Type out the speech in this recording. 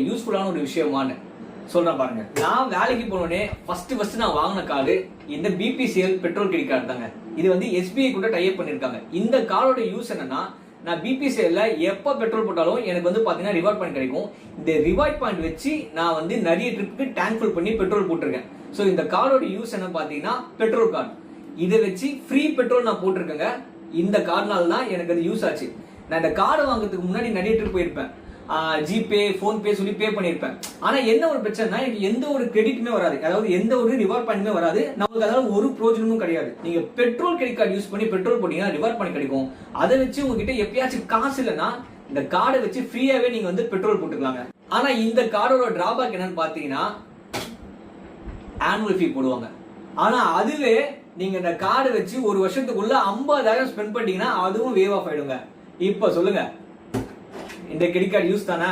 யூஸ்ஃபுல்லான ஒரு விஷயமானு சொல்றேன் பாருங்க. நான் வேலைக்கு போனோடனே ஃபர்ஸ்ட் நான் வாங்கின கார்டு இந்த பிபிசிஎல் பெட்ரோல் கிரெடிட் கார்டு தாங்க. இது வந்து எஸ்பிஐ கூட டைப் பண்ணிருக்காங்க. இந்த கார்டோட யூஸ் என்னன்னா, நான் பிபிசிஎல்ல எப்ப பெட்ரோல் போட்டாலும் எனக்கு வந்து பாத்தீங்கன்னா ரிவார்ட் பாயிண்ட் கிடைக்கும். இந்த ரிவார்ட் பாயிண்ட் வச்சு நான் வந்து நிறைய ட்ரிப்புக்கு டேங்க் ஃபுல் பண்ணி பெட்ரோல் போட்டிருக்கேன். ஸோ இந்த கார்டோட யூஸ் என்ன பாத்தீங்கன்னா பெட்ரோல் கார்டு. இதை வச்சு ஃப்ரீ பெட்ரோல் நான் போட்டிருக்கேங்க. இந்த கார்டுனால தான் எனக்கு அது யூஸ் ஆச்சு. நான் இந்த கார்டு வாங்குறதுக்கு முன்னாடி நிறைய ட்ரிப் போயிருப்பேன். ஜிபே, போன்பே சொல்லி பே பண்ணிருப்பேன். ஆனா என்ன ஒரு பிரச்சனைனா, எனக்கு எந்த ஒரு கிரெடிட்டுமே வராது, அதாவது எந்த ஒரு ரிவார்ட் பாயிண்ட்மே வராது. நமக்கு அதாவது ஒரு பிரோஜனமும் கிடையாது. நீங்க பெட்ரோல் கிரெடிட் கார்டு யூஸ் பண்ணி பெட்ரோல் போட்டீங்கன்னா ரிவார்ட் பாயிண்ட் கிடைக்கும். அதை வச்சு உங்ககிட்ட எப்பயாச்சும் காசு இல்லைன்னா இந்த கார்டை வச்சு ஃப்ரீயாவே நீங்க வந்து பெட்ரோல் போட்டுக்கலாங்க. ஆனா இந்த கார்டோட டிராபேக் என்னன்னு பாத்தீங்கன்னா, ஆனுவல் ஃபீ போடுவாங்க. ஆனா அதுவே நீங்க இந்த கார்டு வச்சு ஒரு வருஷத்துக்குள்ள 50,000 ஸ்பெண்ட் பண்ணிட்டீங்கன்னா அதுவும் வேவ் ஆஃப் ஆயிடுங்க. இப்ப சொல்லுங்க, இந்த கிரெடிட் கார்டு யூஸ் தானே?